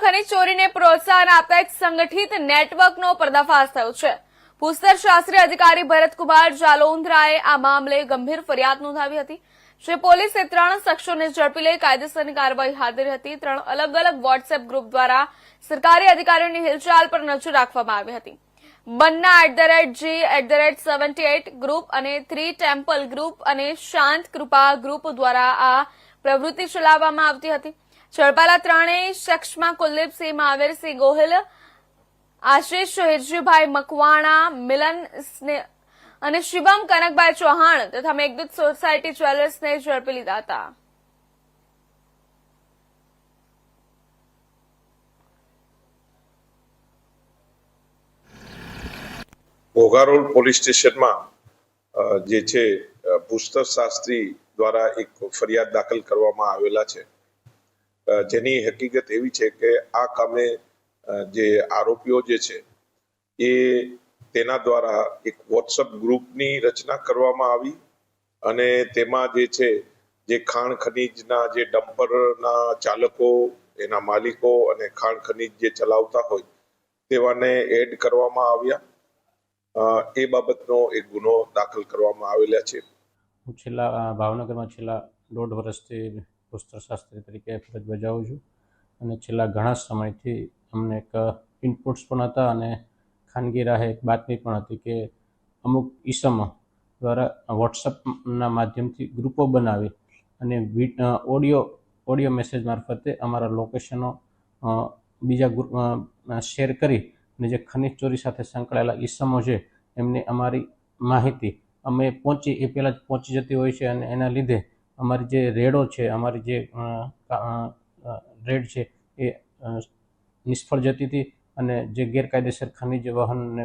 ખનીજ ચોરીને પ્રોત્સાહન આપતા એક સંગઠિત નેટવર્કનો પર્દાફાશ થયો છે। ભૂસ્તર શાસ્ત્રી અધિકારી ભરતકુમાર જાલોંધરાએ આ મામલે ગંભીર ફરિયાદ નોંધાવી હતી। જે પોલીસે 3 શખ્સોને ઝડપી લઈ કાયદેસરની કાર્યવાહી હાથ ધરી હતી। 3 અલગ અલગ વોટ્સએપ ગ્રુપ દ્વારા સરકારી અધિકારીઓની હિલચાલ પર નજર રાખવામાં આવી હતી। બન્ના @G@78 ગ્રુપ અને 3 ટેમ્પલ ગ્રુપ અને શાંત કૃપા ગ્રુપ દ્વારા આ પ્રવૃત્તિ ચલાવવામાં આવતી હતી। ઝડપાયેલા 3 શખ્સમાં કુલદીપસિંહ મહાવીરસિંહ ગોહિલ, આશિષ હિરજીભાઈ મકવાણા, મિલન અને શિવમ કનકભાઈ ચૌહાણ તથા મેઘદૂત સોસાયટી જ્વેલર્સને ઝડપી લીધા હતા। ઘોઘારોડ પોલીસ સ્ટેશનમાં જે છે ભૂસ્તર શાસ્ત્રી દ્વારા એક ફરિયાદ દાખલ કરવામાં આવેલા છે, જેની હકીકત એવી છે કે આ કામે જે આરોપીઓ જે છે એ તેના દ્વારા એક વોટ્સઅપ ગ્રુપની રચના કરવામાં આવી અને તેમાં જે છે જે ખાણ ખનીજના જે ડમ્પરના ચાલકો, એના માલિકો અને ખાણ ખનીજ જે ચલાવતા હોય તેવાને એડ કરવામાં આવ્યા। એ બાબતનો એક ગુનો દાખલ કરવામાં આવેલા છે। હું ભાવનગરમાં છેલ્લા 1.5 વર્ષથી ભૂસ્તર શાસ્ત્રી તરીકે ફરજ બજાવું છું અને છેલ્લા ઘણા સમયથી અમને એક ઇનપુટ્સ પણ હતા અને ખાનગી રાહે એક બાતમી પણ હતી કે અમુક ઈસમો દ્વારા વોટ્સઅપના માધ્યમથી ગ્રુપો બનાવી અને ઓડિયો મેસેજ મારફતે અમારા લોકેશનો બીજા ગ્રુપ શેર કરી અને જે ખનીજ ચોરી સાથે સંકળાયેલા ઈસમો છે એમની અમારી માહિતી અમે એ પહેલાં જ પહોંચી જતી હોય છે અને એના લીધે અમારી જે રેડો છે, અમારી જે રેડ છે એ નિષ્ફળ જતી હતી અને જે ગેરકાયદેસર ખનીજ વહનને